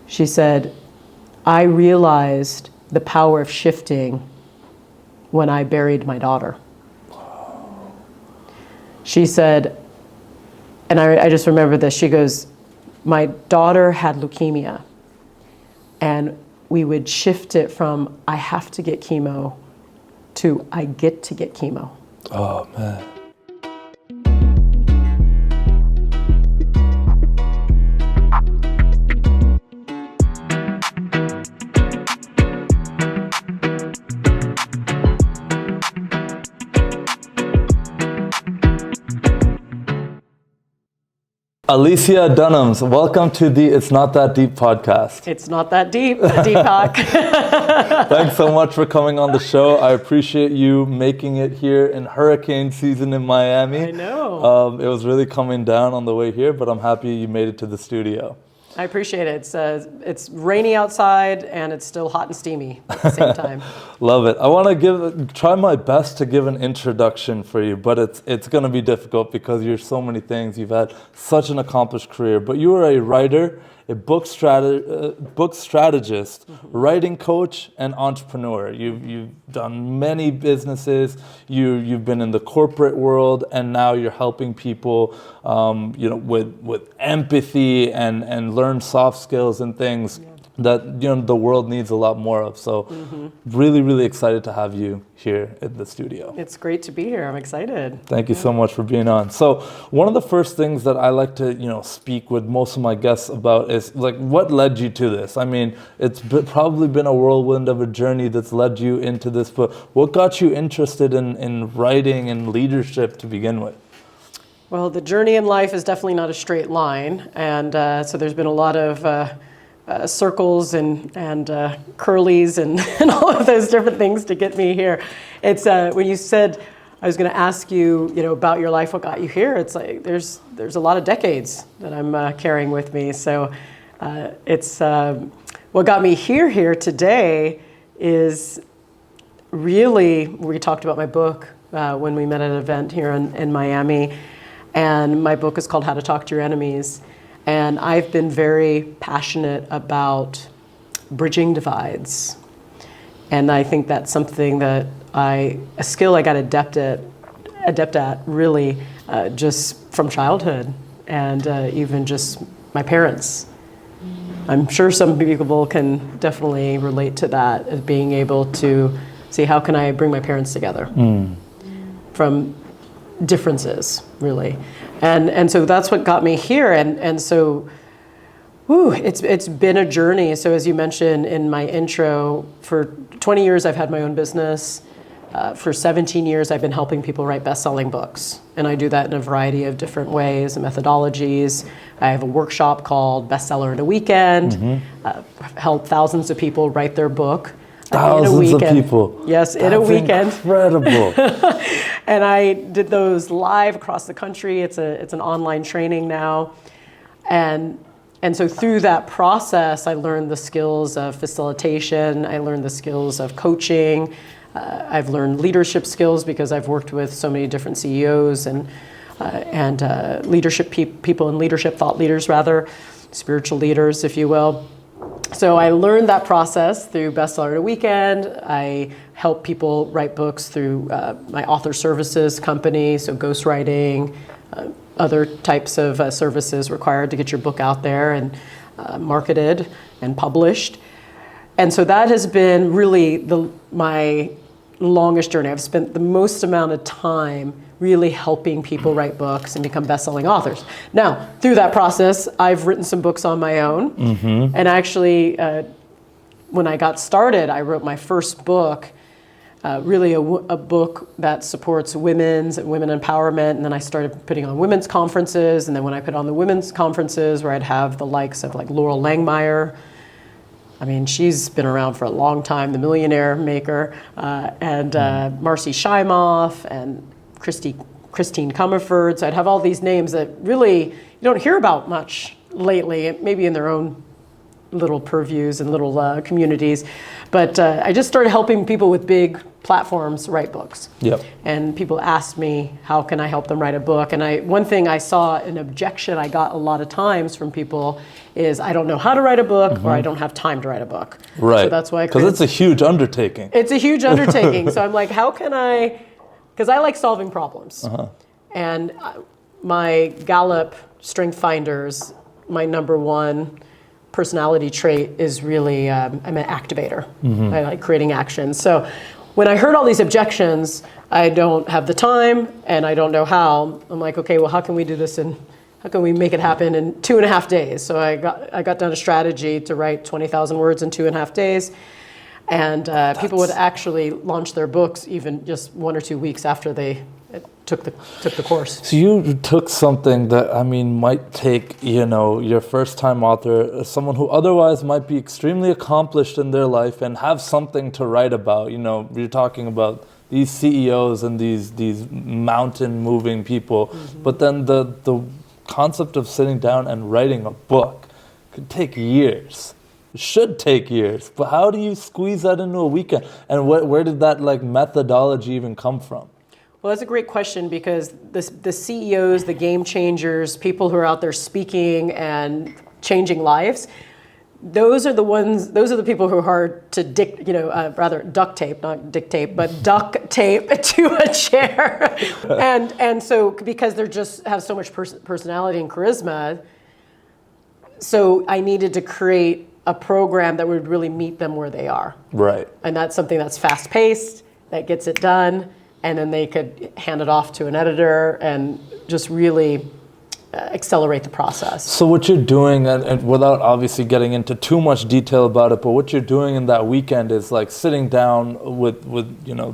She said, I realized the power of shifting when I buried my daughter. She said, and I just remember this, she goes, my daughter had leukemia, and we would shift it from I have to get chemo to I get to get chemo. Oh, man. Alicia Dunams, welcome to the It's Not That Deep podcast. It's not that deep, Deepak. Thanks so much for coming on the show. I appreciate you making it here in hurricane season in Miami. I know. It was really coming down on the way here, but I'm happy you made it to the studio. I appreciate it. It's rainy outside and it's still hot and steamy at the same time. Love it. I want to try my best to give an introduction for you, but it's going to be difficult because you're so many things. You've had such an accomplished career, but you were a writer, a book strategist, writing coach, and entrepreneur. You've done many businesses. You've been in the corporate world, and now you're helping people, with empathy and learn soft skills and things that the world needs a lot more of. So really, really excited to have you here at the studio. It's great to be here. I'm excited. Thank you so much for being on. So one of the first things that I like to speak with most of my guests about is like, what led you to this? I mean, it's probably been a whirlwind of a journey that's led you into this, but what got you interested in writing and leadership to begin with? Well, the journey in life is definitely not a straight line, and so there's been a lot of circles and curlies and all of those different things to get me here. It's when you said I was going to ask you, about your life, what got you here. It's like there's a lot of decades that I'm carrying with me. So it's what got me here today is really we talked about my book when we met at an event here in Miami, and my book is called How to Talk to Your Enemies. And I've been very passionate about bridging divides. And I think that's something that a skill I got adept at really just from childhood and even just my parents. I'm sure some people can definitely relate to that, as being able to see how can I bring my parents together from differences, really. And so that's what got me here. And so, it's been a journey. So as you mentioned in my intro, for 20 years I've had my own business. For 17 years I've been helping people write best-selling books. And I do that in a variety of different ways and methodologies. I have a workshop called Bestseller in a Weekend. I've helped thousands of people write their book. Thousands of people. Yes, in a weekend. Incredible. And I did those live across the country. It's an online training now. And so through that process, I learned the skills of facilitation. I learned the skills of coaching. I've learned leadership skills because I've worked with so many different CEOs and leadership people and leadership, thought leaders rather, spiritual leaders, if you will. So I learned that process through Bestseller in a Weekend. I help people write books through my author services company, so ghostwriting, other types of services required to get your book out there and marketed and published. And so that has been really my longest journey. I've spent the most amount of time really helping people write books and become best-selling authors. Now, through that process, I've written some books on my own. And actually, when I got started, I wrote my first book, really a book that supports women empowerment. And then I started putting on women's conferences. And then when I put on the women's conferences, where I'd have the likes of like Laurel Langmeyer, I mean, she's been around for a long time, the millionaire maker, and Marcy Shimoff and Christine Comerford. So I'd have all these names that really you don't hear about much lately, maybe in their own little purviews and little communities. But I just started helping people with big platforms write books. Yep. And people asked me, how can I help them write a book? And one thing I saw, an objection I got a lot of times from people is, I don't know how to write a book, or I don't have time to write a book. Right. So that's why because it's a huge undertaking. It's a huge undertaking. So I'm like, how can I, because I like solving problems. And my Gallup Strength Finders, my number one personality trait is really, I'm an activator. I like creating action. So when I heard all these objections, I don't have the time and I don't know how, I'm like, okay, well, how can we do this how can we make it happen in 2.5 days? So I got down a strategy to write 20,000 words in 2.5 days. And people would actually launch their books even just 1 or 2 weeks after they took the course. So you took something that, I mean, might take, your first-time author, someone who otherwise might be extremely accomplished in their life and have something to write about. You're talking about these CEOs and these mountain-moving people, but then the concept of sitting down and writing a book could take years. It should take years, but how do you squeeze that into a weekend? And where did that methodology even come from? Well, that's a great question, because the CEOs, the game changers, people who are out there speaking and changing lives, those are the people who are hard to duct tape, not dictate, but duct tape to a chair. and so because they just have so much personality and charisma, so I needed to create a program that would really meet them where they are. Right. And that's something that's fast paced, that gets it done, and then they could hand it off to an editor and just really accelerate the process. So what you're doing, and without obviously getting into too much detail about it, but what you're doing in that weekend is like sitting down with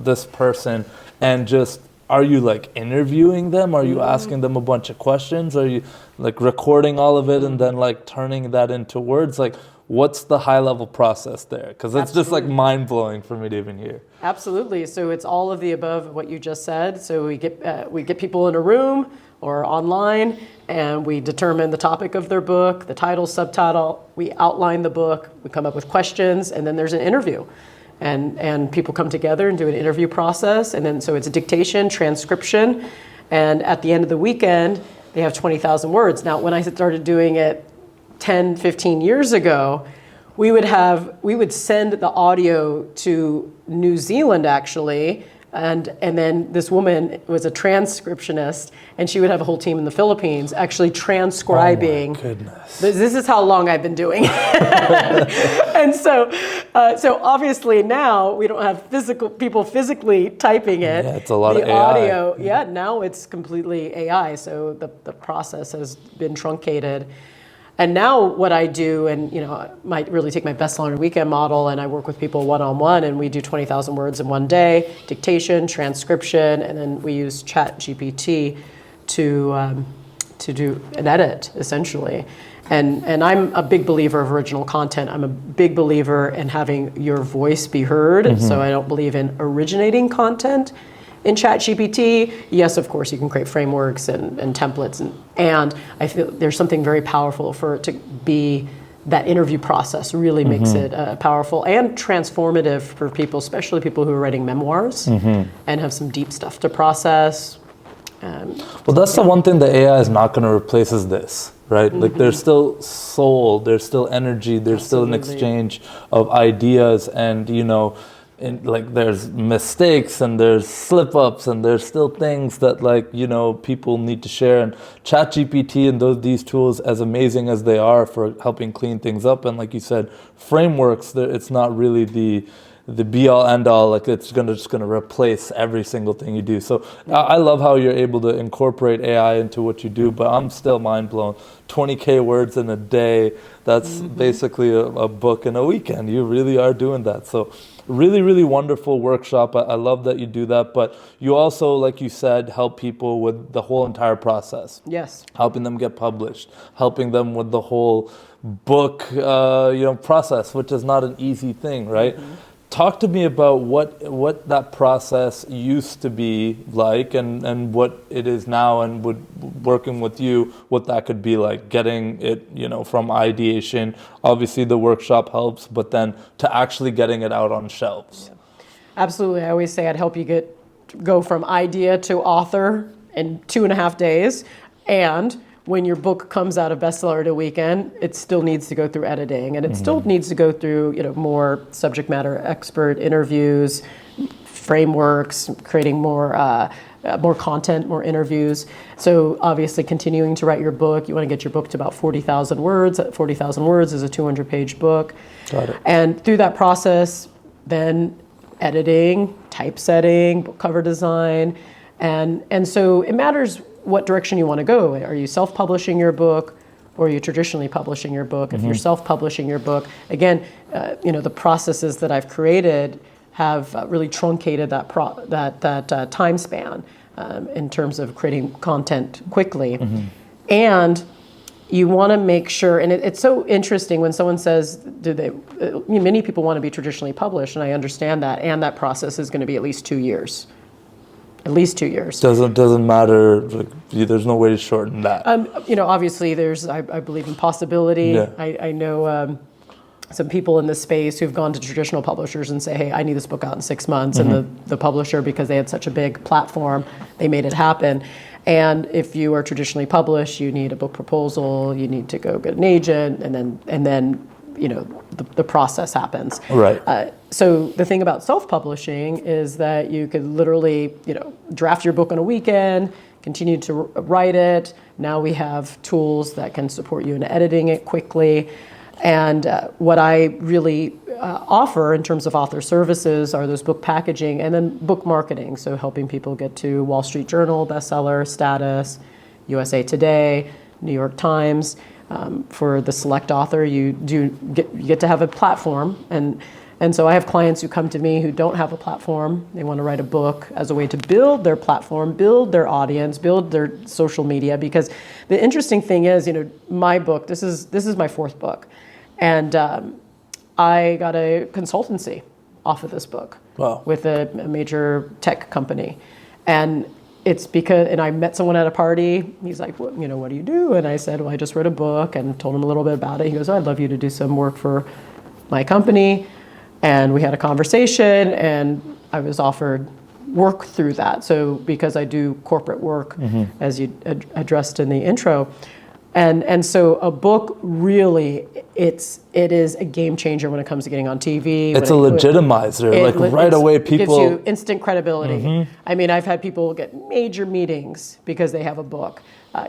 this person and just, are you like interviewing them? Are you asking them a bunch of questions? Are you like recording all of it and then like turning that into words? Like, what's the high level process there? Because it's just like mind blowing for me to even hear. Absolutely. So it's all of the above what you just said. So we get people in a room or online, and we determine the topic of their book, the title, subtitle. We outline the book. We come up with questions, and then there's an interview. And people come together and do an interview process. And then so it's a dictation, transcription. And at the end of the weekend, they have 20,000 words. Now, when I started doing it 10, 15 years ago, we would send the audio to New Zealand, actually. And then this woman was a transcriptionist, and she would have a whole team in the Philippines actually transcribing. Oh my goodness. This is how long I've been doing it. And so obviously now we don't have people physically typing it. Yeah, it's a lot the of AI. audio, now it's completely AI. So the process has been truncated. And now what I do, and I might really take my best seller weekend model, and I work with people one-on-one, and we do 20,000 words in one day, dictation, transcription, and then we use ChatGPT to do an edit, essentially. And I'm a big believer of original content. I'm a big believer in having your voice be heard, so I don't believe in originating content. In ChatGPT, yes, of course, you can create frameworks and templates, and I feel there's something very powerful for it to be that interview process really makes it powerful and transformative for people, especially people who are writing memoirs and have some deep stuff to process. Well, that's the one thing that AI is not going to replace is this, right? Like there's still soul, there's still energy, there's still an exchange of ideas, and there's mistakes and there's slip-ups and there's still things that people need to share. And ChatGPT and these tools, as amazing as they are for helping clean things up, and like you said, frameworks, it's not really the be-all end-all. Like it's just gonna replace every single thing you do. So I love how you're able to incorporate AI into what you do, but I'm still mind blown. 20K words in a day, that's basically a book in a weekend. You really are doing that. So really, really wonderful workshop. I love that you do that, but you also, like you said, help people with the whole entire process. Yes. Helping them get published, helping them with the whole book process, which is not an easy thing, right? talk to me about what that process used to be like and what it is now, and working with you, what that could be like, getting it, from ideation. Obviously the workshop helps, but then to actually getting it out on shelves. Yeah. Absolutely. I always say I'd help you go from idea to author in 2.5 days. And when your book comes out of bestseller in a weekend, it still needs to go through editing, and it still needs to go through, more subject matter expert interviews, frameworks, creating more content, more interviews. So obviously continuing to write your book, you want to get your book to about 40,000 words. 40,000 words is a 200-page book. Got it. And through that process, then editing, typesetting, book cover design, and so it matters what direction you want to go. Are you self-publishing your book, or are you traditionally publishing your book? If you're self-publishing your book, again, the processes that I've created have really truncated that time span in terms of creating content quickly. And you want to make sure, and it's so interesting when someone says, many people want to be traditionally published, and I understand that, and that process is going to be at least 2 years. At least 2 years. Doesn't matter. There's no way to shorten that. Obviously, I believe in possibility. Yeah. I know some people in this space who've gone to traditional publishers and say, "Hey, I need this book out in 6 months," and the publisher, because they had such a big platform, they made it happen. And if you are traditionally published, you need a book proposal. You need to go get an agent, and then the process happens. Right. So the thing about self-publishing is that you could literally, draft your book on a weekend, continue to write it. Now we have tools that can support you in editing it quickly. And what I really offer in terms of author services are those book packaging and then book marketing. So helping people get to Wall Street Journal bestseller status, USA Today, New York Times. For the select author, you get to have a platform, and so I have clients who come to me who don't have a platform. They want to write a book as a way to build their platform, build their audience, build their social media. Because the interesting thing is, my book. This is my 4th book, and I got a consultancy off of this book. Wow. With a major tech company, and it's because, and I met someone at a party. He's like, what do you do? And I said, well, I just wrote a book, and told him a little bit about it. He goes, oh, I'd love you to do some work for my company. And we had a conversation, and I was offered work through that. So because I do corporate work, as you addressed in the intro, and so a book really, it is a game changer when it comes to getting on TV. It's a legitimizer, right away people... It gives you instant credibility. I mean, I've had people get major meetings because they have a book,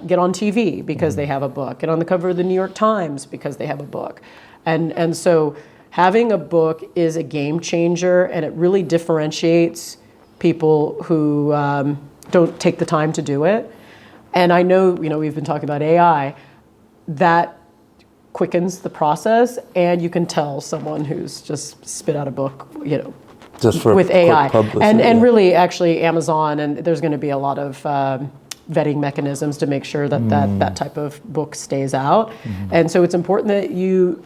get on TV because they have a book, get on the cover of the New York Times because they have a book. And so having a book is a game changer, and it really differentiates people who don't take the time to do it. And I know, we've been talking about AI, that quickens the process, and you can tell someone who's just spit out a book, just for with AI. publicity, and really, actually, Amazon, and there's going to be a lot of vetting mechanisms to make sure that type of book stays out. And so it's important that you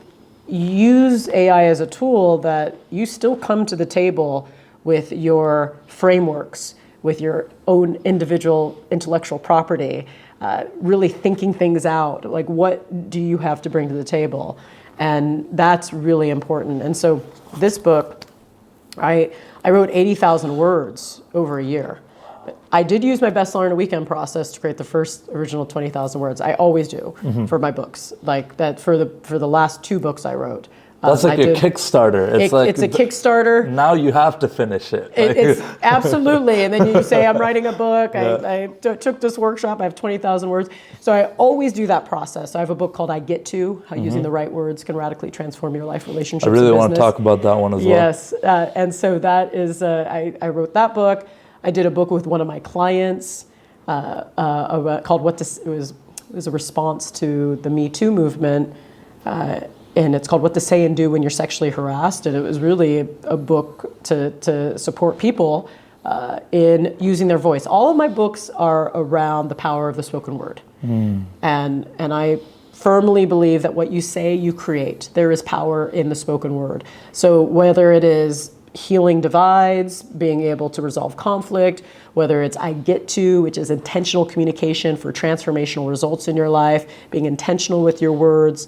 use AI as a tool, that you still come to the table with your frameworks, with your own individual intellectual property, really thinking things out, like what do you have to bring to the table? And that's really important. And so this book, I wrote 80,000 words over a year. I did use my bestseller in a weekend process to create the first original 20,000 words. I always do for my books, like that for the last 2 books I wrote. That's like a Kickstarter. It's a Kickstarter. Now you have to finish it. It's absolutely. And then you say, I'm writing a book. Yeah. I took this workshop. I have 20,000 words. So I always do that process. I have a book called I Get To, How Using the Right Words Can Radically Transform Your Life, Relationships, I really and want to talk about that one as well. Yes. And so that is, I wrote that book. I did a book with one of my clients called What to... It was a response to the Me Too movement. And it's called What to Say and Do When You're Sexually Harassed. And it was really a book to support people in using their voice. All of my books are around the power of the spoken word. And I firmly believe that what you say, you create. There is power in the spoken word. So whether it is healing divides, being able to resolve conflict, whether it's I Get To, which is intentional communication for transformational results in your life, being intentional with your words,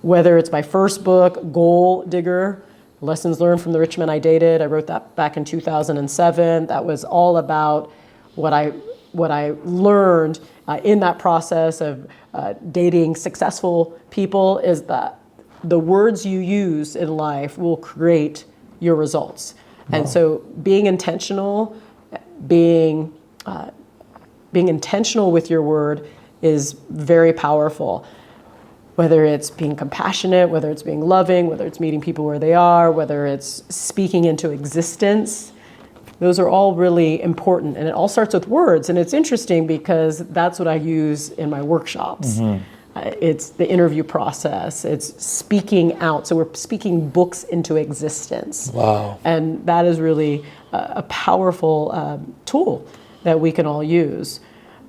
whether it's my first book, Goal Digger, Lessons Learned from the Rich Men I Dated. I wrote that back in 2007. That was all about what I learned in that process of dating successful people, is that the words you use in life will create your results. Wow. And so being intentional, being intentional with your word is very powerful. Whether it's being compassionate, whether it's being loving, whether it's meeting people where they are, whether it's speaking into existence, those are all really important. And it all starts with words. And it's interesting because that's what I use in my workshops. Mm-hmm. It's the interview process. It's speaking out. So we're speaking books into existence. Wow. And that is really a powerful tool that we can all use.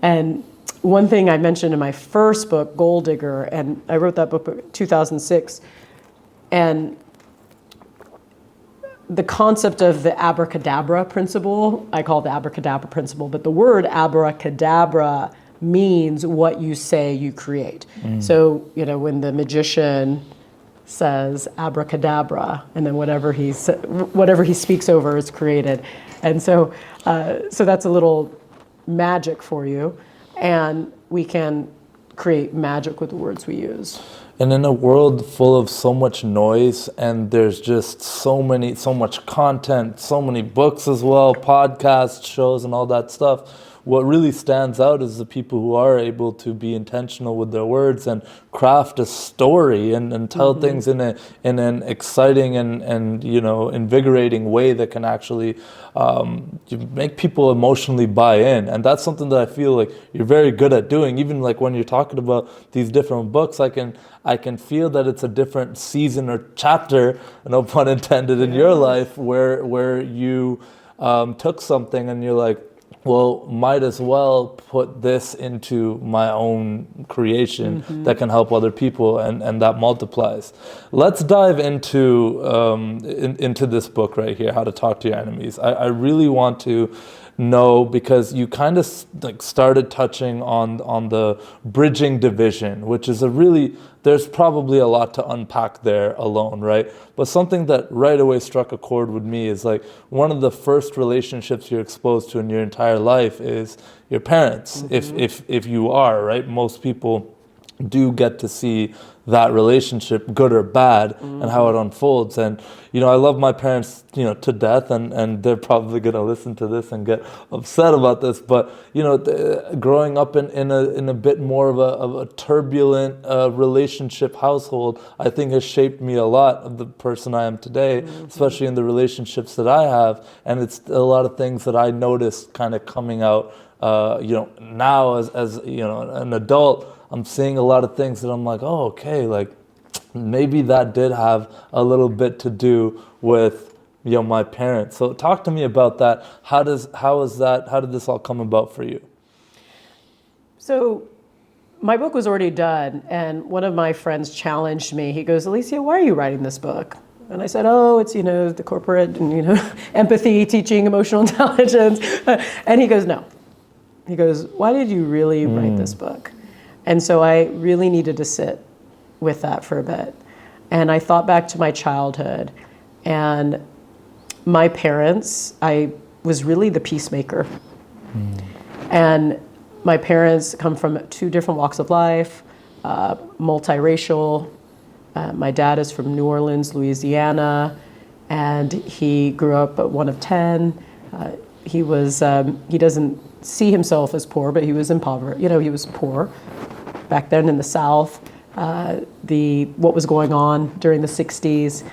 And one thing I mentioned in my first book, Goal Digger, and I wrote that book in 2006, and the concept of the abracadabra principle, I call it the abracadabra principle, but the word abracadabra means what you say you create. Mm. So, when the magician says abracadabra, and then whatever he speaks over is created. And so that's a little magic for you. And we can create magic with the words we use. And in a world full of so much noise, and there's just so much content, so many books as well, podcasts, shows, and all that stuff, what really stands out is the people who are able to be intentional with their words and craft a story and tell mm-hmm. things in an exciting and invigorating way that can actually make people emotionally buy in. And that's something that I feel like you're very good at doing. Even like when you're talking about these different books, I can feel that it's a different season or chapter, no pun intended, in your life where you took something and you're like, well, might as well put this into my own creation mm-hmm. that can help other people, and that multiplies. Let's dive into this book right here, How to Talk to Your Enemies. I really want to know, because you kind of started touching on the bridging division, which is there's probably a lot to unpack there alone, right? But something that right away struck a chord with me is like one of the first relationships you're exposed to in your entire life is your parents, mm-hmm. if you are, right? Most people do get to see that relationship, good or bad, mm-hmm. and how it unfolds. And I love my parents to death, and they're probably going to listen to this and get upset about this, but growing up in a bit more of a turbulent relationship household, I think has shaped me a lot of the person I am today, mm-hmm. especially in the relationships that I have. And it's a lot of things that I noticed kind of coming out now as an adult. I'm seeing a lot of things that I'm like, oh, okay, like maybe that did have a little bit to do with my parents. So talk to me about that. How did this all come about for you? So my book was already done, and one of my friends challenged me. He goes, Alicia, why are you writing this book? And I said, oh, it's, the corporate and, empathy, teaching emotional intelligence. And he goes, no. He goes, why did you really write this book? And so I really needed to sit with that for a bit. And I thought back to my childhood, and my parents, I was really the peacemaker. And my parents come from two different walks of life, multiracial. My dad is from New Orleans, Louisiana, and he grew up one of 10. He doesn't see himself as poor, but he was impoverished. He was poor back then in the South. What was going on during the 60s,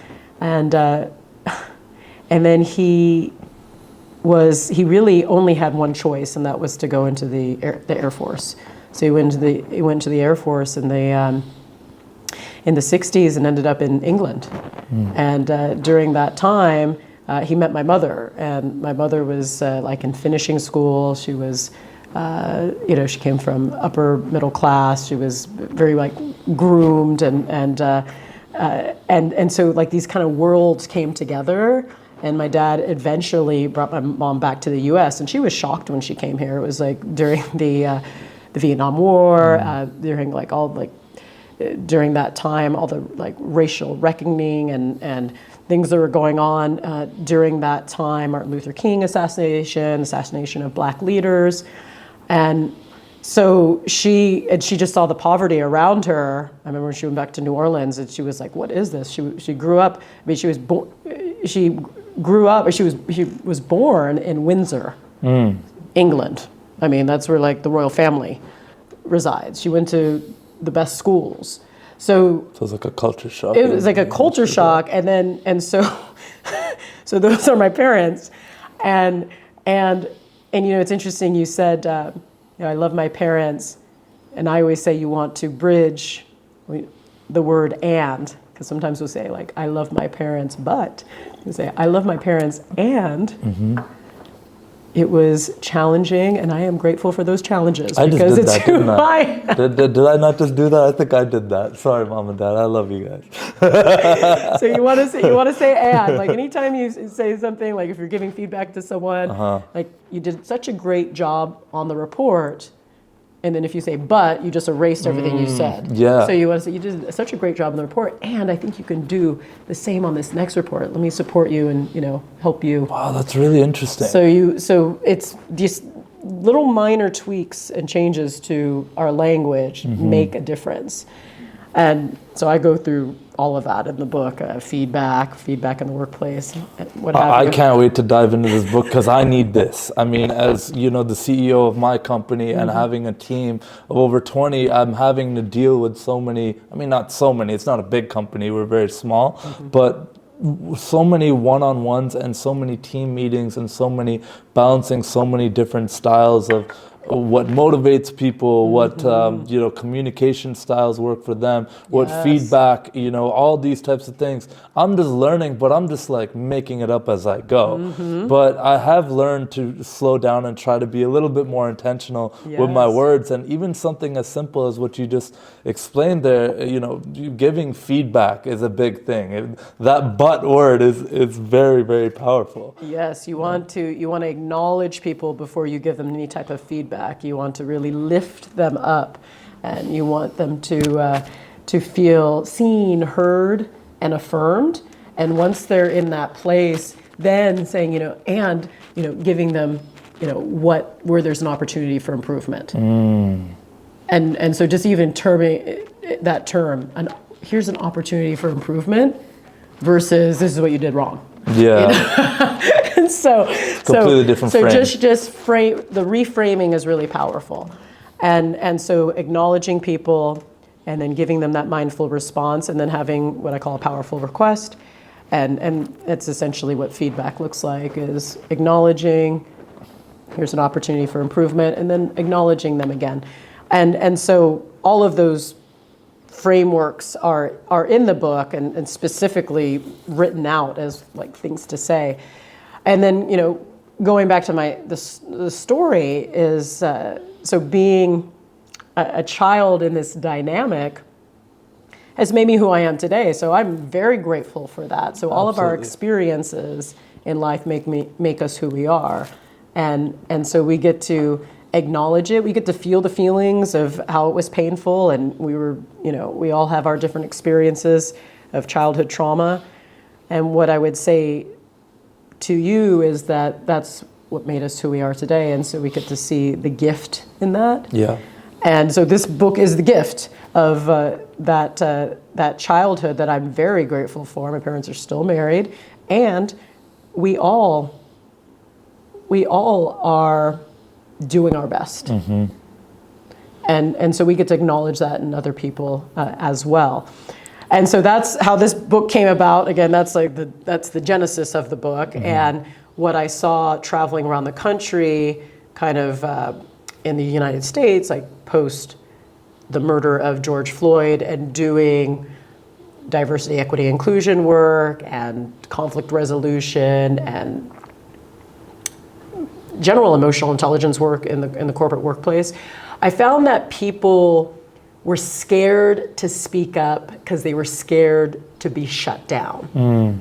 and then he really only had one choice, and that was to go into the Air Force. So he went to the Air Force in the 60s and ended up in England. And during that time, he met my mother, and my mother was in finishing school. She was, she came from upper middle class. She was very groomed, and so these kind of worlds came together, And my dad eventually brought my mom back to the U.S. and she was shocked when she came here. It was like during the Vietnam War, during during that time, all the like racial reckoning and things that were going on during that time. Martin Luther King assassination of black leaders, and so she just saw the poverty around her. I remember when she went back to New Orleans and she was like, "What is this?" She grew up. I mean, she was born in Windsor, England. I mean, that's where like the royal family resides. She went to the best schools. So it was like a culture shock. It was like a culture shock, and so so those are my parents, and it's interesting. You said I love my parents, and I always say you want to bridge the word "and," because sometimes we'll say like I love my parents, but you say I love my parents and. It was challenging, and I am grateful for those challenges because it's who I am. Did I not just do that? I think I did that. Sorry, Mom and Dad. I love you guys. So you want to say "and," like anytime you say something, like if you're giving feedback to someone, like you did such a great job on the report, and then if you say "but," you just erased everything you said. Yeah. So you want to say you did such a great job on the report, and I think you can do the same on this next report. Let me support you and help you. Wow, that's really interesting. So it's these little minor tweaks and changes to our language make a difference. And so I go through all of that in the book, feedback in the workplace, what have you. I can't wait to dive into this book because I need this. I mean, as you know, the CEO of my company and having a team of over 20, I'm having to deal with so many, I mean, not so many, it's not a big company, we're very small, but so many one-on-ones and so many team meetings and balancing so many different styles of what motivates people, what communication styles work for them, what feedback, all these types of things. I'm just learning, but I'm just like making it up as I go. But I have learned to slow down and try to be a little bit more intentional with my words, and even something as simple as what you just explained there, giving feedback is a big thing. That "but" word is very, very powerful. Yes, you want to acknowledge people before you give them any type of feedback. You want to really lift them up, and you want them to feel seen, heard, and affirmed. And once they're in that place, then saying, giving them, where there's an opportunity for improvement. And so just even terming that term, here's an opportunity for improvement versus this is what you did wrong. Yeah. And completely different frame. Just frame, the reframing is really powerful. And so acknowledging people and then giving them that mindful response and then having what I call a powerful request. And that's essentially what feedback looks like, is acknowledging, here's an opportunity for improvement, and then acknowledging them again. And so all of those frameworks are in the book and specifically written out as like things to say. And then, going back to the story is, so being a child in this dynamic has made me who I am today. So I'm very grateful for that. So all of our experiences in life make us who we are. And so we get to acknowledge it. We get to feel the feelings of how it was painful. And we all have our different experiences of childhood trauma. And what I would say to you is that that's what made us who we are today. And so we get to see the gift in that. Yeah. And so this book is the gift of that childhood that I'm very grateful for. My parents are still married, and we all are doing our best. Mm-hmm. And so we get to acknowledge that in other people as well. And so that's how this book came about. Again, that's the genesis of the book. Mm-hmm. And what I saw traveling around the country, kind of in the United States, like post the murder of George Floyd, and doing diversity, equity, inclusion work and conflict resolution and general emotional intelligence work in the corporate workplace, I found that people were scared to speak up because they were scared to be shut down. Mm.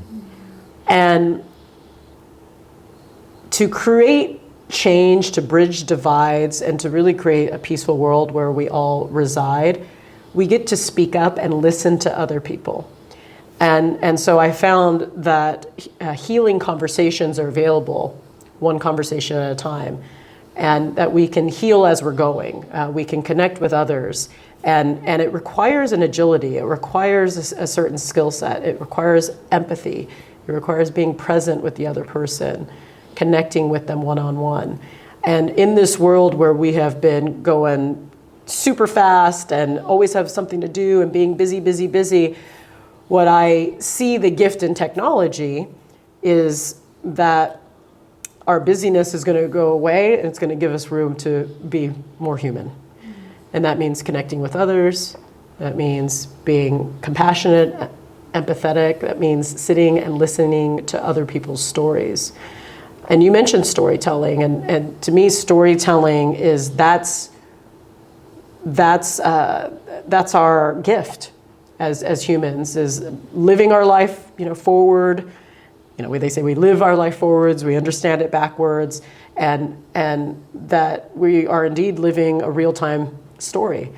And to create change, to bridge divides, and to really create a peaceful world where we all reside, we get to speak up and listen to other people. And so I found that healing conversations are available, one conversation at a time, and that we can heal as we're going. We can connect with others. And it requires an agility. It requires a certain skill set. It requires empathy. It requires being present with the other person, connecting with them one-on-one. And in this world where we have been going super fast and always have something to do and being busy, busy, busy, what I see the gift in technology is that our busyness is going to go away and it's going to give us room to be more human. And that means connecting with others. That means being compassionate, empathetic. That means sitting and listening to other people's stories. And you mentioned storytelling, and to me, storytelling is that's our gift as humans, is living our life, forward. They say we live our life forwards, we understand it backwards, and that we are indeed living a real-time story.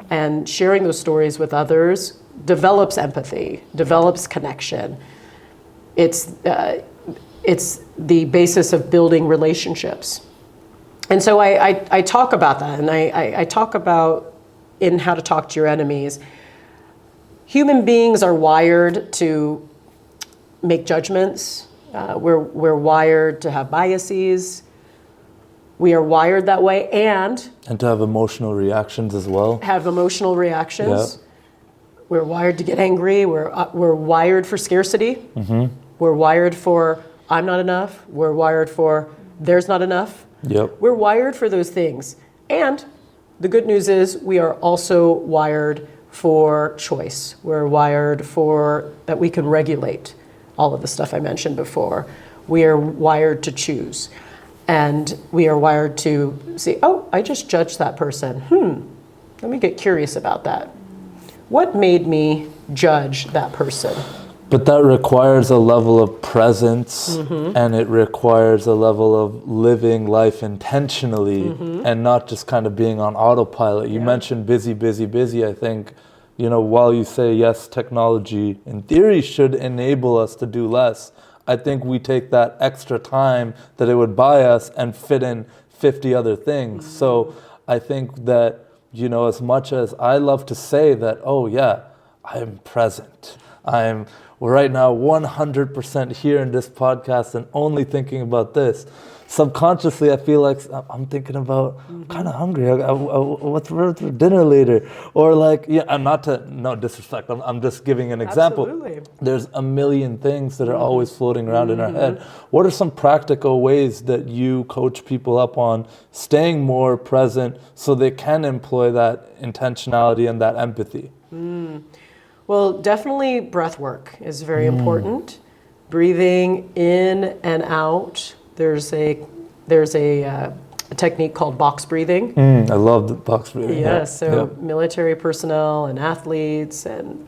And sharing those stories with others develops empathy, develops connection. It's the basis of building relationships. And so I talk about that, and I talk about in How to Talk to Your Enemies. Human beings are wired to make judgments. We're wired to have biases. We are wired that way, and to have emotional reactions as well. Have emotional reactions. Yeah. We're wired to get angry. We're wired for scarcity. Mm-hmm. We're wired for I'm not enough. We're wired for there's not enough. Yep. We're wired for those things. And the good news is we are also wired for choice. We're wired for that we can regulate all of the stuff I mentioned before. We are wired to choose. And we are wired to say, oh, I just judged that person. Let me get curious about that. What made me judge that person? But that requires a level of presence, mm-hmm. and it requires a level of living life intentionally, mm-hmm. and not just kind of being on autopilot. You mentioned busy, busy, busy. I think, while you say yes, technology in theory should enable us to do less, I think we take that extra time that it would buy us and fit in 50 other things. Mm-hmm. So I think that, as much as I love to say that, oh yeah, I'm present. I'm right now 100% here in this podcast and only thinking about this. Subconsciously, I feel like I'm thinking about, I'm kind of hungry. What's for dinner later? Or no disrespect. I'm just giving an example. Absolutely. There's a million things that are mm-hmm. always floating around in our head. What are some practical ways that you coach people up on staying more present so they can employ that intentionality and that empathy? Well, definitely breath work is very important. Breathing in and out. There's a technique called box breathing. I love the box breathing. Yes, military personnel and athletes and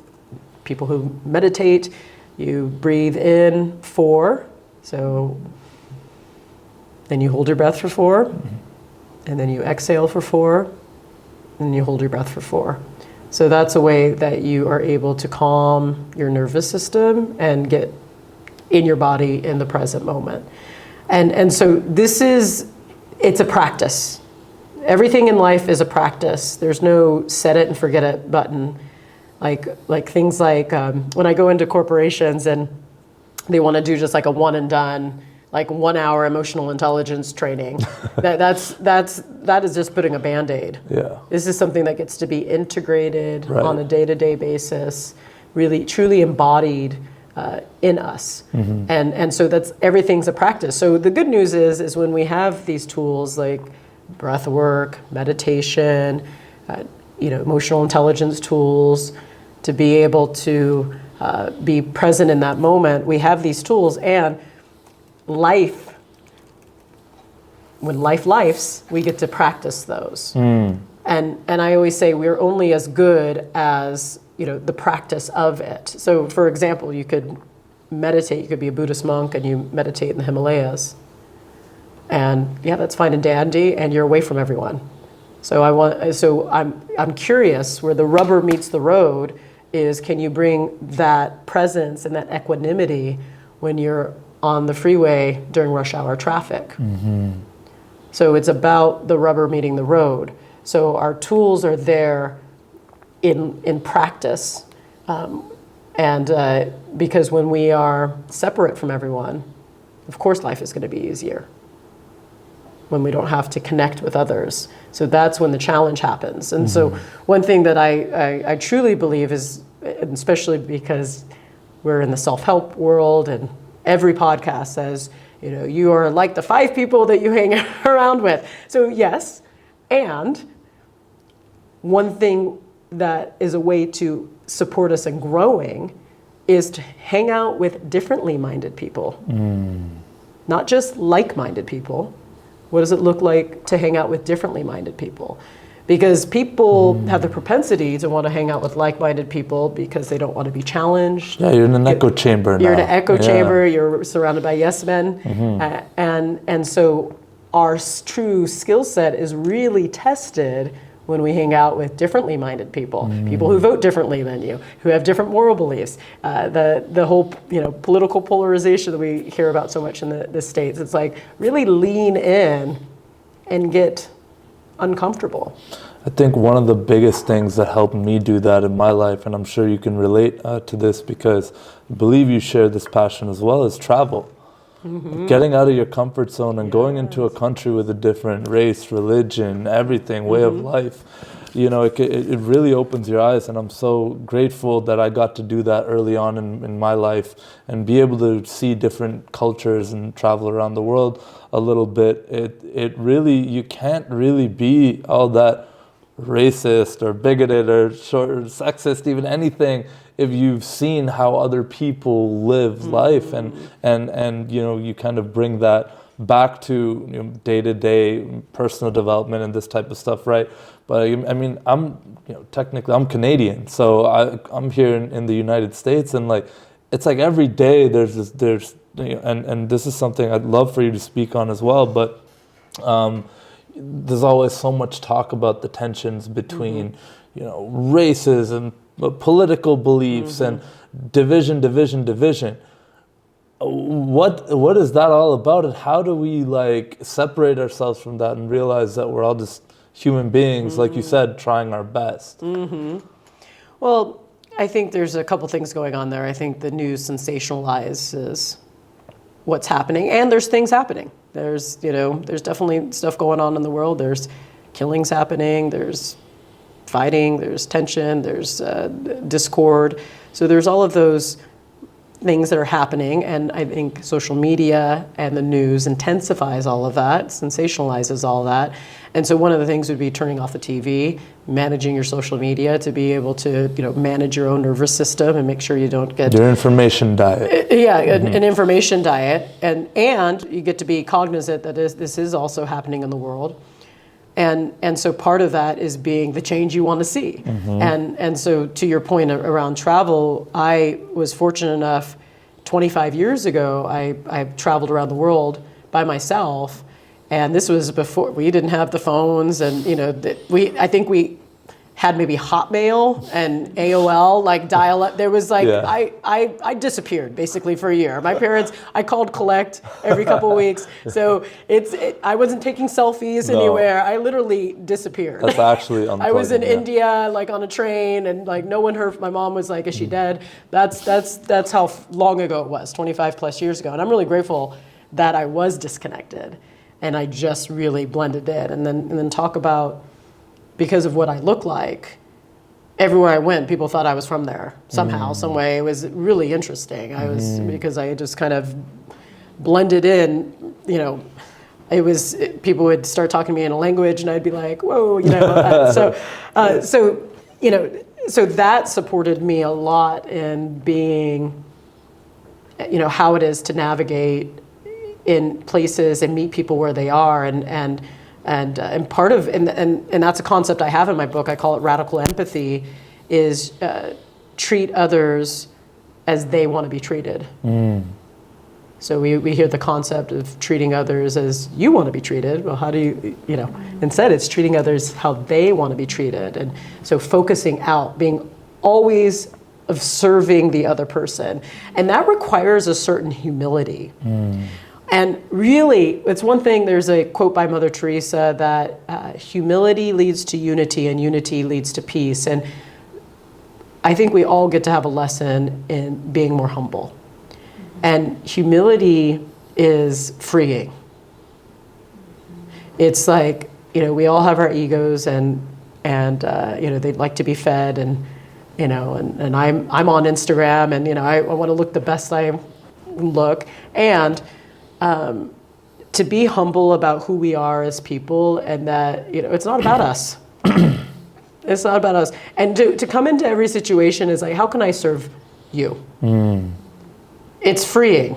people who meditate, you breathe in 4. So then you hold your breath for 4, and then you exhale for 4, and you hold your breath for 4. So that's a way that you are able to calm your nervous system and get in your body in the present moment. And so it's a practice. Everything in life is a practice. There's no set it and forget it button. Like things like when I go into corporations and they want to do just like a one and done, like 1 hour emotional intelligence training. that is just putting a Band-Aid. Yeah. This is something that gets to be integrated right. on a day-to-day basis, really truly embodied in us. Mm-hmm. And so everything's a practice. So the good news is when we have these tools like breath work, meditation, emotional intelligence tools, to be able to be present in that moment, we have these tools. And when life lifes, we get to practice those. And I always say we're only as good as the practice of it. So for example, you could meditate, you could be a Buddhist monk and you meditate in the Himalayas. And yeah, that's fine and dandy, and you're away from everyone. So I'm curious, where the rubber meets the road is, can you bring that presence and that equanimity when you're on the freeway during rush hour traffic? Mm-hmm. So it's about the rubber meeting the road. So our tools are there in practice, because when we are separate from everyone, of course life is going to be easier when we don't have to connect with others. So that's when the challenge happens. And so one thing that I truly believe is, especially because we're in the self-help world and every podcast says, you are like the 5 people that you hang around with. So yes, and one thing that is a way to support us in growing is to hang out with differently minded people, not just like-minded people. What does it look like to hang out with differently minded people? Because people have the propensity to want to hang out with like-minded people because they don't want to be challenged. Yeah, you're in an echo chamber now. You're in an echo chamber, you're surrounded by yes men. And so our true skill set is really tested when we hang out with differently minded people, people who vote differently than you, who have different moral beliefs. The whole political polarization that we hear about so much in the States, it's like really lean in and get uncomfortable. I think one of the biggest things that helped me do that in my life, and I'm sure you can relate to this because I believe you share this passion as well, is travel. Getting out of your comfort zone and going into a country with a different race, religion, everything, way of life. It really opens your eyes, and I'm so grateful that I got to do that early on in my life and be able to see different cultures and travel around the world a little bit. It really, you can't really be all that racist or bigoted or sexist, even anything, if you've seen how other people live life, and you kind of bring that back to day-to-day personal development and this type of stuff, right? But I mean, technically I'm Canadian, so I'm here in the United States, and it's like every day there's and this is something I'd love for you to speak on as well, but there's always so much talk about the tensions between races and political beliefs and division. What is that all about, and how do we separate ourselves from that and realize that we're all just human beings, like you said, trying our best? Well, I think there's a couple things going on there. I think the news sensationalizes what's happening, and there's things happening. There's definitely stuff going on in the world. There's killings happening, there's fighting, there's tension, there's discord. So there's all of those things that are happening, and I think social media and the news intensifies all of that, sensationalizes all that. And so one of the things would be turning off the TV, managing your social media to be able to manage your own nervous system and make sure you don't get your information diet. An information diet, and you get to be cognizant that this is also happening in the world. And so part of that is being the change you want to see. And so to your point around travel, I was fortunate enough, 25 years ago, I traveled around the world by myself. And this was before, we didn't have the phones, and I think we had maybe Hotmail and AOL, dial-up. There was I disappeared basically for a year. My parents, I called collect every couple of weeks. So I wasn't taking selfies anywhere. I literally disappeared. That's actually unplugging. I was in India, on a train, and no one heard. My mom was like, "Is she dead?" That's how long ago it was, 25 plus years ago. And I'm really grateful that I was disconnected, and I just really blended in. And then talk about, because of what I look like, everywhere I went, people thought I was from there somehow, some way. It was really interesting. Because I just kind of blended in. People would start talking to me in a language, and I'd be like, "Whoa," So that supported me a lot in being, how it is to navigate in places and meet people where they are, and part of, and that's a concept I have in my book. I call it radical empathy, is treat others as they want to be treated. So we hear the concept of treating others as you want to be treated. Well, how do you know, instead it's treating others how they want to be treated. And so focusing out, being always of serving the other person. And that requires a certain humility. And really, it's one thing, there's a quote by Mother Teresa that humility leads to unity and unity leads to peace. And I think we all get to have a lesson in being more humble. And humility is freeing. It's like, you know, we all have our egos and you know, they'd like to be fed and, you know, and I'm on Instagram and, you know, I want to look the best I look. And to be humble about who we are as people and that, you know, it's not about us. It's not about us. And to come into every situation is like, how can I serve you? It's freeing.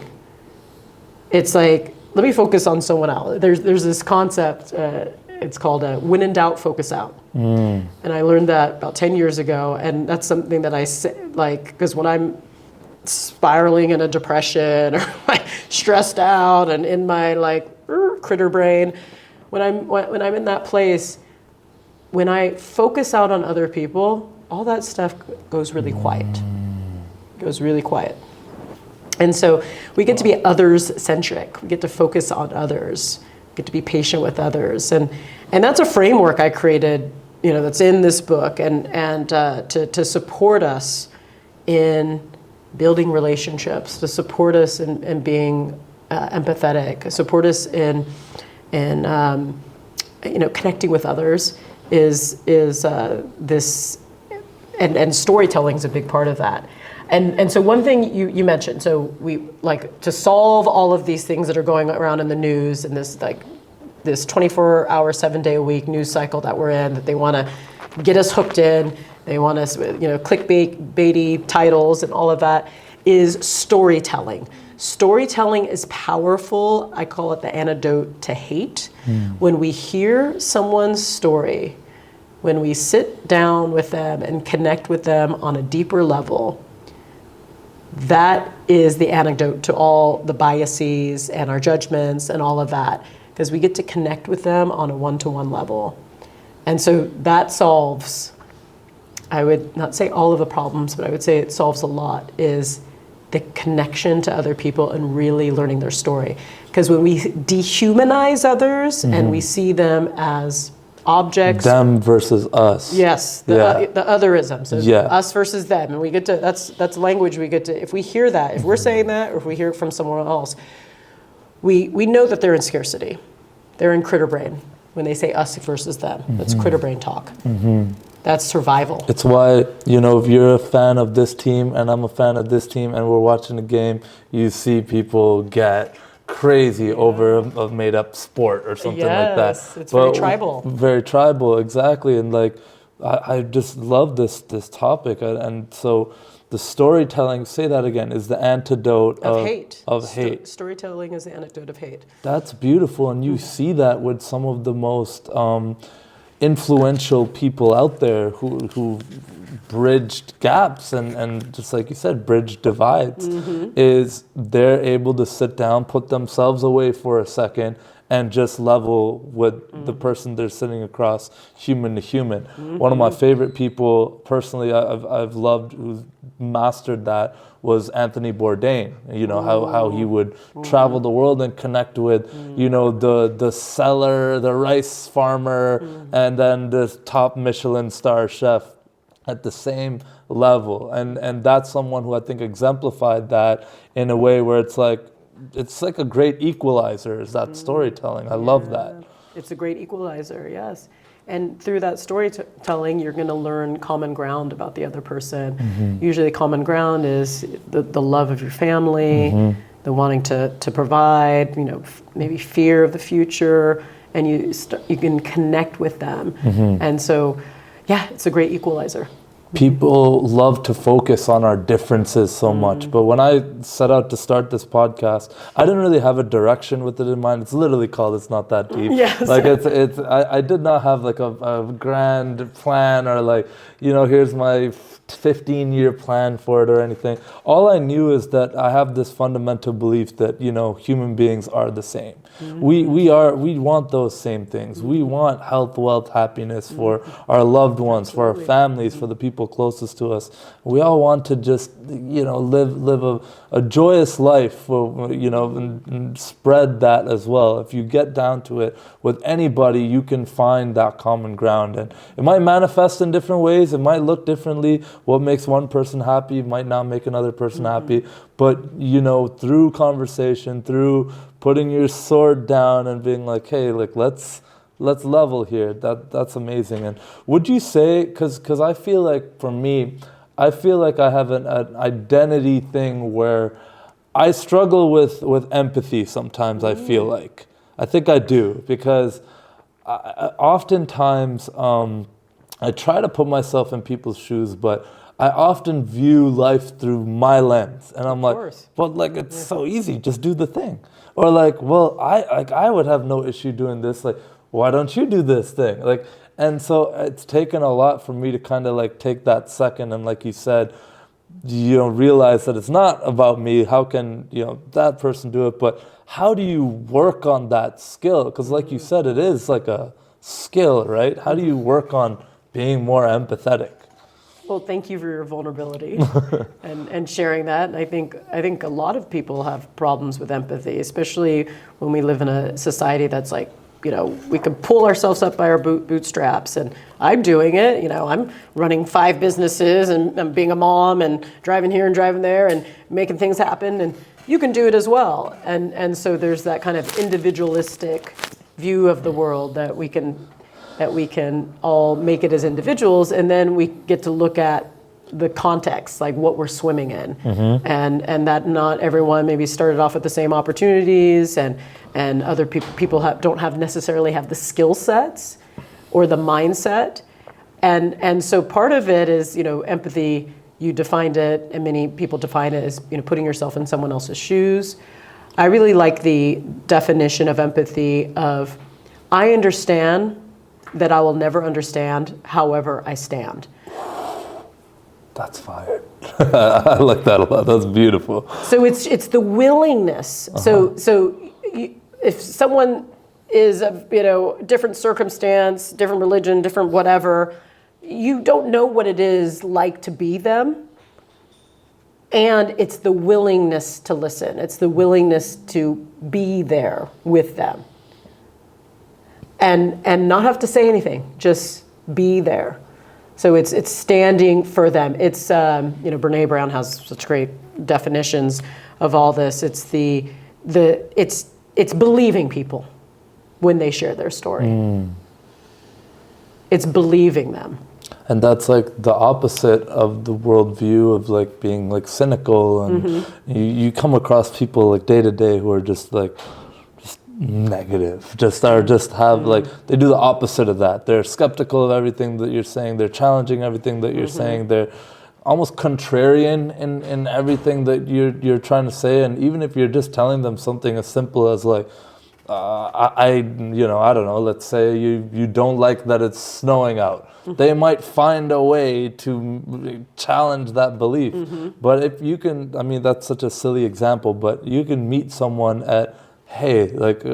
It's like, let me focus on someone else. There's this concept, it's called when in doubt, focus out. And I learned that about 10 years ago. And that's something that I say, like, because when I'm spiraling in a depression or like stressed out and in my like critter brain, when I'm in that place, when I focus out on other people, all that stuff goes really quiet. Goes really quiet. And so we get to be others-centric. We get to focus on others. We get to be patient with others. And that's a framework I created, you know, that's in this book and to support us in building relationships, to support us in being empathetic, support us in you know, connecting with others is this, and storytelling is a big part of that. And so one thing you mentioned, so we like to solve all of these things that are going around in the news and this 24-hour, 7-day-a-week news cycle that we're in, that they want to get us hooked in, they want us with, you know, clickbaity titles and all of that, is storytelling. Storytelling is powerful. I call it the antidote to hate. When we hear someone's story, when we sit down with them and connect with them on a deeper level, that is the antidote to all the biases and our judgments and all of that, because we get to connect with them on a one-to-one level. And so that solves, I would not say all of the problems, but I would say it solves a lot, is the connection to other people and really learning their story. Because when we dehumanize others and we see them as objects. Them versus us. Yes, the otherism. So us versus them. And we get to, that's language we get to, if we hear that, if we're saying that, or if we hear it from someone else, we know that they're in scarcity. They're in critter brain when they say us versus them. That's critter brain talk. That's survival. It's why, you know, if you're a fan of this team and I'm a fan of this team and we're watching a game, you see people get crazy over a made-up sport or something like that. Yes, it's very tribal. Very tribal, exactly. And like, I just love this topic. And so the storytelling, say that again, is the antidote of hate. Hate. Storytelling is the antidote of hate. That's beautiful. And you see that with some of the most influential people out there who bridged gaps and just like you said, bridged divides, is they're able to sit down, put themselves away for a second and just level with the person they're sitting across, human to human. One of my favorite people personally I've loved who's mastered that was Anthony Bourdain. You know, how he would travel the world and connect with, you know, the seller, the rice farmer, and then the top Michelin star chef at the same level. And that's someone who I think exemplified that in a way where it's like a great equalizer, is that storytelling. I love that. It's a great equalizer, yes. And through that storytelling, you're going to learn common ground about the other person. Usually common ground is the love of your family, the wanting to provide, you know, maybe fear of the future, and you can connect with them. And so, yeah, it's a great equalizer. people love to focus on our differences so much. But when I set out to start this podcast, I didn't really have a direction with it in mind. It's literally called It's Not That Deep. Yes. Like I did not have like a grand plan or like, here's my 15-year plan for it or anything. All I knew is that I have this fundamental belief that, human beings are the same. We want those same things. We want health, wealth, happiness for our loved ones, for our families, for the people closest to us. We all want to just, live a joyous life, and spread that as well. If you get down to it with anybody, you can find that common ground. And it might manifest in different ways. It might look differently. What makes one person happy might not make another person happy. But, through conversation, through putting your sword down and being like, hey, like, let's level here. That's amazing. And would you say, because I feel like for me, I feel like I have an identity thing where I struggle with empathy sometimes, I feel like. I think I do, because oftentimes I try to put myself in people's shoes, but I often view life through my lens. And I'm like, well, like, it's so easy, just do the thing. Or like, well, I would have no issue doing this. Like, why don't you do this thing? Like, and so it's taken a lot for me to kind of like take that second and, like you said, realize that it's not about me. How can, that person do it? But how do you work on that skill? Because like you said, it is like a skill, right? How do you work on being more empathetic? Well, thank you for your vulnerability and sharing that. And I think a lot of people have problems with empathy, especially when we live in a society that's like, we can pull ourselves up by our bootstraps, and I'm doing it. I'm running 5 businesses, and I'm being a mom and driving here and driving there and making things happen, and you can do it as well. And so there's that kind of individualistic view of the world that we can all make it as individuals, and then we get to look at the context, like what we're swimming in, and that not everyone maybe started off with the same opportunities, and other people don't necessarily have the skill sets or the mindset, and so part of it is empathy. You defined it, and many people define it as putting yourself in someone else's shoes. I really like the definition of empathy of, I understand that I will never understand, however I stand. That's fire. I like that a lot. That's beautiful. So it's the willingness. If someone is a different circumstance, different religion, different whatever, you don't know what it is like to be them. And it's the willingness to listen. It's the willingness to be there with them. And not have to say anything, just be there. So it's standing for them. It's Brene Brown has such great definitions of all this. It's it's believing people when they share their story. It's believing them. And that's like the opposite of the worldview of like being like cynical, and you come across people like day to day who are just negative, they do the opposite of that. They're skeptical of everything that you're saying. They're challenging everything that you're saying. They're almost contrarian in everything that you're trying to say. And even if you're just telling them something as simple as like, I don't know, let's say you don't like that it's snowing out. They might find a way to challenge that belief. But if you can, that's such a silly example, but you can meet someone at, hey, like,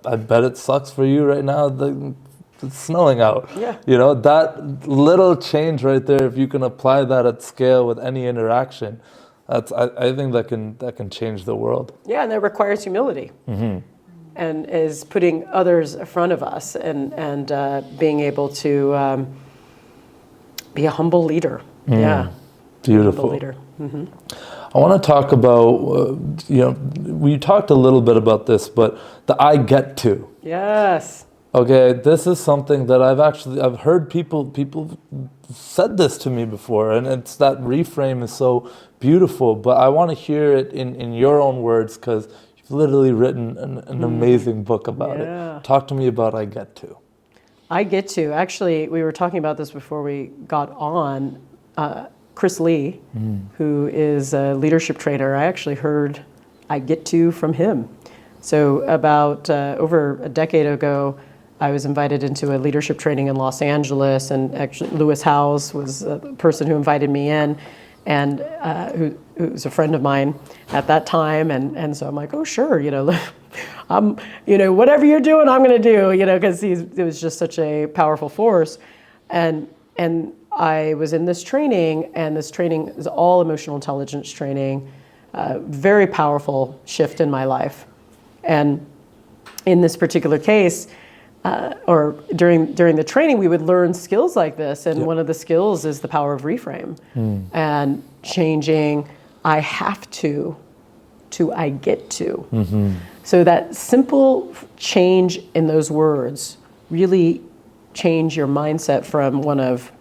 I bet it sucks for you right now. It's snowing out. Yeah. That little change right there, if you can apply that at scale with any interaction, I think that can change the world. Yeah, and that requires humility. And is putting others in front of us and being able to be a humble leader. Yeah. Beautiful. Humble leader. I want to talk about, we talked a little bit about this, but the I get to. Yes. Okay, this is something that I've heard people said this to me before, and it's that reframe is so beautiful, but I want to hear it in your own words, because you've literally written an amazing book about it. Talk to me about I get to. I get to. Actually, we were talking about this before we got on. Chris Lee, who is a leadership trainer. I actually heard I get to from him. So about over a decade ago, I was invited into a leadership training in Los Angeles, and actually Lewis Howes was the person who invited me in, and who was a friend of mine at that time, and so I'm like, oh sure, whatever you're doing, I'm going to do, because it was just such a powerful force, and I was in this training, and this training is all emotional intelligence training, very powerful shift in my life, and in this particular case. Or during the training, we would learn skills like this, and one of the skills is the power of reframe, and changing "I have to" "I get to." So that simple change in those words really change your mindset from one of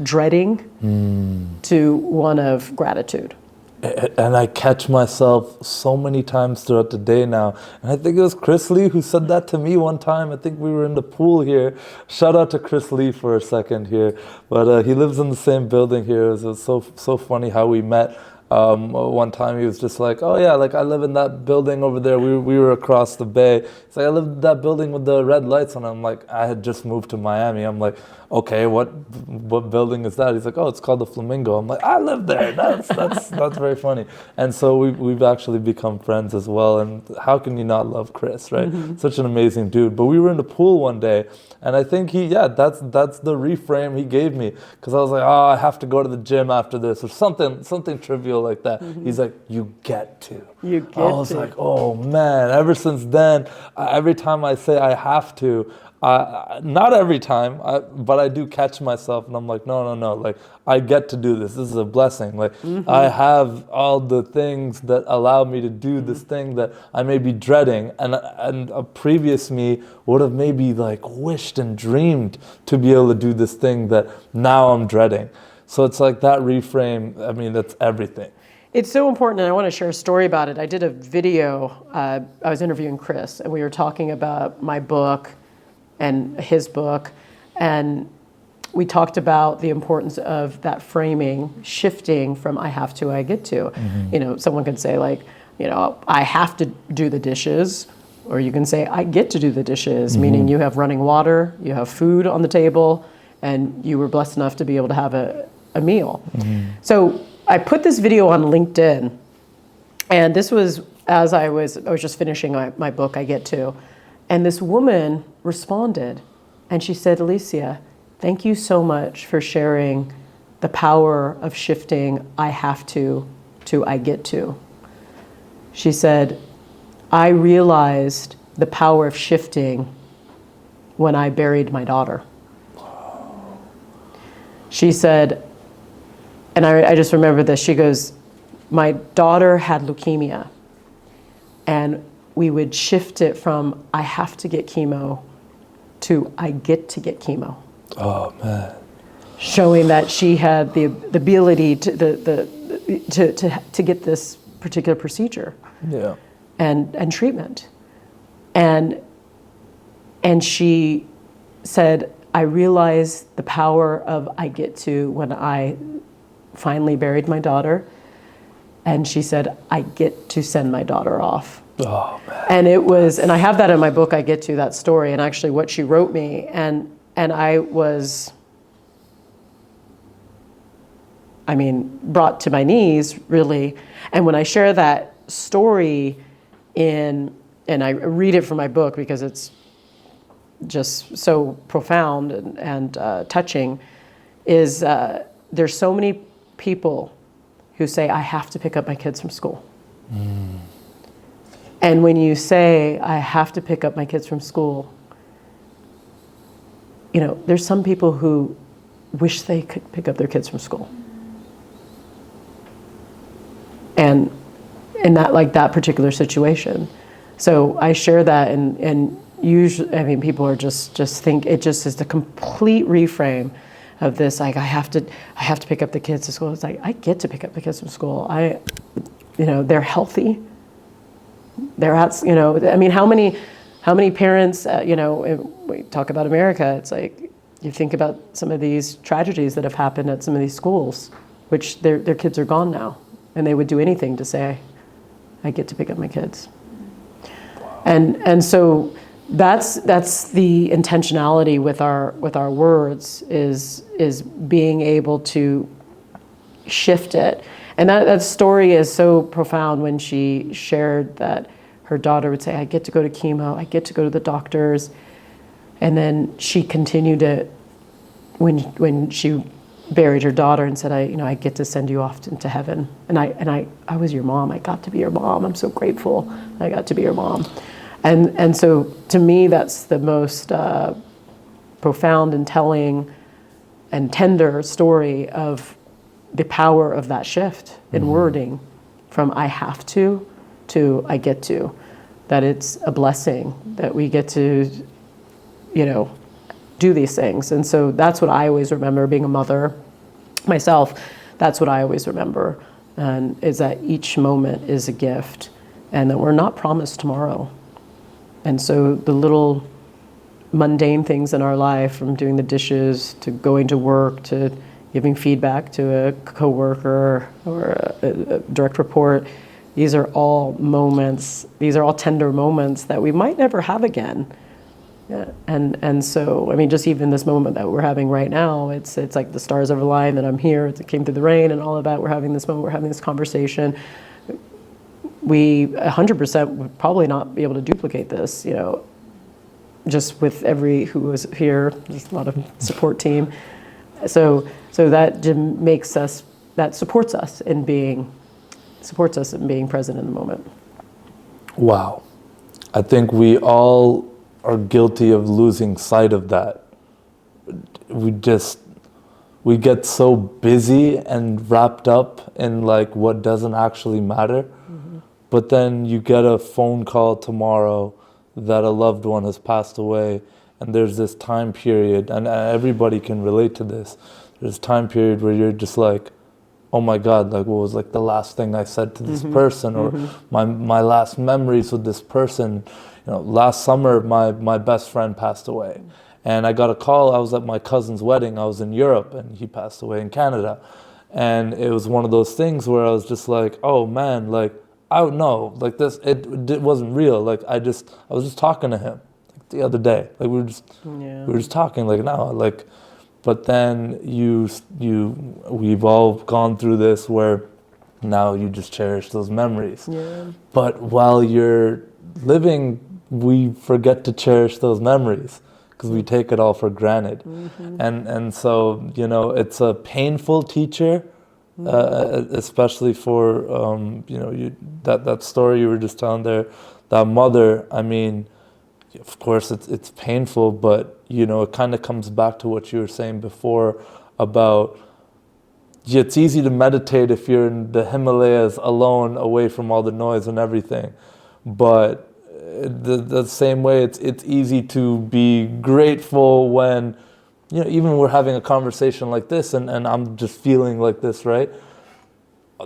dreading to one of gratitude. And I catch myself so many times throughout the day now. And I think it was Chris Lee who said that to me one time. I think we were in the pool here. Shout out to Chris Lee for a second here. But he lives in the same building here. It was so funny how we met. One time he was just like, oh yeah, like I live in that building over there. We were across the bay. It's like, I live in that building with the red lights on. I'm like, I had just moved to Miami. I'm like, okay, what building is that? He's like, oh, it's called the Flamingo. I'm like, I live there. That's very funny. And so we've actually become friends as well. And how can you not love Chris, right? Such an amazing dude. But we were in the pool one day, and I think that's the reframe he gave me, because I was like, oh, I have to go to the gym after this, or something trivial like that. He's like, you get to. I was like, oh man. Ever since then, every time I say I have to, not every time, but I do catch myself, and I'm like, no, like I get to do this. This is a blessing. Like I have all the things that allow me to do this thing that I may be dreading, and a previous me would have maybe like wished and dreamed to be able to do this thing that now I'm dreading. So it's like that reframe. I mean, that's everything. It's so important, and I want to share a story about it. I did a video. I was interviewing Chris, and we were talking about my book and his book, and we talked about the importance of that framing, shifting from I have to, I get to. Someone could say like, I have to do the dishes, or you can say I get to do the dishes, meaning you have running water, you have food on the table, and you were blessed enough to be able to have a meal. So I put this video on LinkedIn, and this was as I was just finishing my book, I Get To. And this woman responded, and she said, Alicia, thank you so much for sharing the power of shifting I have to I get to. She said, I realized the power of shifting when I buried my daughter. She said, and I just remember this, she goes, my daughter had leukemia, and we would shift it from I have to get chemo to I get to get chemo. Oh man! Showing that she had the ability to get this particular procedure, and treatment, and she said, I realized the power of I get to when I finally buried my daughter, and she said, I get to send my daughter off. Oh, man. And it was, and I have that in my book, I Get To, that story, and actually what she wrote me, and I was, brought to my knees, really. And when I share that story and I read it from my book because it's just so profound and touching, is there's so many people who say, I have to pick up my kids from school. And when you say, I have to pick up my kids from school, there's some people who wish they could pick up their kids from school. And in that particular situation. So I share that, and usually, people are just think it just is the complete reframe of this, like I have to pick up the kids to school. It's like, I get to pick up the kids from school. They're healthy. They're at, how many parents, we talk about America, it's like, you think about some of these tragedies that have happened at some of these schools, which their kids are gone now, and they would do anything to say, I get to pick up my kids. And so that's the intentionality with our words is being able to shift it. And that story is so profound when she shared that her daughter would say, I get to go to chemo, I get to go to the doctors. And then she continued it when she buried her daughter and said, I get to send you off into heaven. And I was your mom. I got to be your mom. I'm so grateful I got to be your mom. And so to me, that's the most profound and telling and tender story of the power of that shift in wording from I have to I get to. That it's a blessing that we get to, do these things. And so that's what I always remember being a mother myself. That's what I always remember, and is that each moment is a gift and that we're not promised tomorrow. And so the little mundane things in our life, from doing the dishes to going to work to giving feedback to a coworker or a direct report, these are all moments, these are all tender moments that we might never have again. Yeah. And so, I mean, just even this moment that we're having right now, it's like the stars have aligned that I'm here, it came through the rain and all of that. We're having this moment, we're having this conversation. We 100% would probably not be able to duplicate this, just with who was here, there's a lot of support team. So that makes us, that supports us in being present in the moment. Wow. I think we all are guilty of losing sight of that. We get so busy and wrapped up in like what doesn't actually matter. But then you get a phone call tomorrow that a loved one has passed away, and there's this time period, and everybody can relate to this. There's a time period where you're just like, oh my God, like what was like the last thing I said to this person, or my last memories with this person. Last summer my best friend passed away, and I got a call. I was at my cousin's wedding. I was in Europe, and he passed away in Canada, and it was one of those things where I was just like, oh man, like I don't know, like this, it wasn't real. Like I was just talking to him like the other day. Like we were just talking like now, like. But then we've all gone through this where now you just cherish those memories. Yeah. But while you're living, we forget to cherish those memories because we take it all for granted. And so, it's a painful teacher, especially for, that story you were just telling there, that mother, I mean, of course it's painful, but it kind of comes back to what you were saying before about it's easy to meditate if you're in the Himalayas alone, away from all the noise and everything. But the same way, it's easy to be grateful when, even we're having a conversation like this and I'm just feeling like this, right?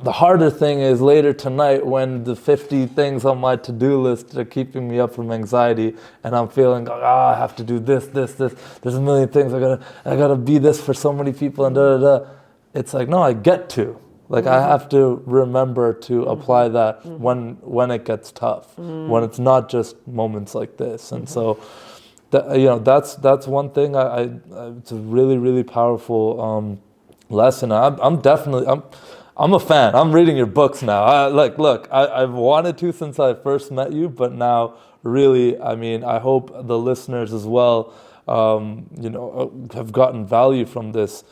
The harder thing is later tonight when the 50 things on my to-do list are keeping me up from anxiety, and I'm feeling, I have to do this. There's a million things. I gotta be this for so many people, and da da da. It's like, no, I get to. Like I have to remember to apply that when it gets tough, when it's not just moments like this. And so, that's one thing. It's a really, really powerful lesson. I'm a fan. I'm reading your books now. I've wanted to since I first met you, but now really, I mean, I hope the listeners as well, have gotten value from this.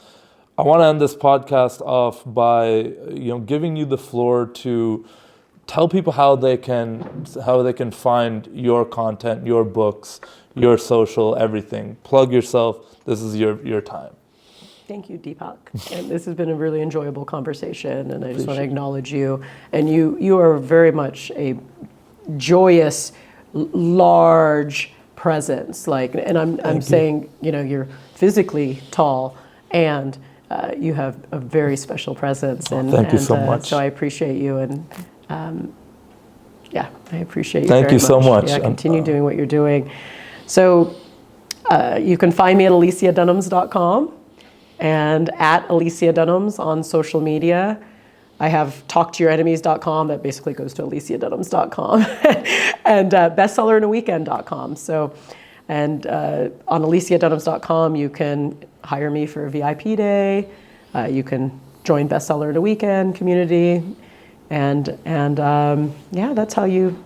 I want to end this podcast off by, giving you the floor to tell people how they can find your content, your books, your social, everything. Plug yourself. This is your time. Thank you, Deepak. And this has been a really enjoyable conversation, and I just want to acknowledge you. And you are very much a joyous, large presence. And I'm saying, you're physically tall, and you have a very special presence. And thank you so much. So I appreciate you, and I appreciate you. Thank you so much. Yeah, continue doing what you're doing. So You can find me at aliciadunams.com and at Alicia Dunams on social media. I have talktoyourenemies.com that basically goes to aliciadunams.com and bestsellerinAweekend.com. So, and on aliciadunams.com, you can hire me for a VIP day. You can join Bestseller in a Weekend community, and yeah, that's how you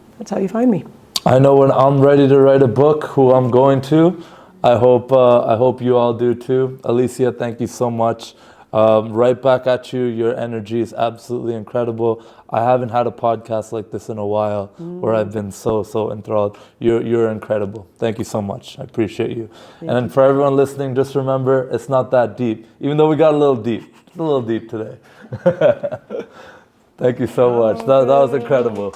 find me. I know when I'm ready to write a book, who I'm going to. I hope you all do too. Alicia, thank you so much. Right back at you. Your energy is absolutely incredible. I haven't had a podcast like this in a while where I've been so enthralled. You're incredible. Thank you so much. I appreciate you. And then for everyone listening, just remember, it's not that deep. Even though we got a little deep. It's a little deep today. Thank you so much. That was incredible.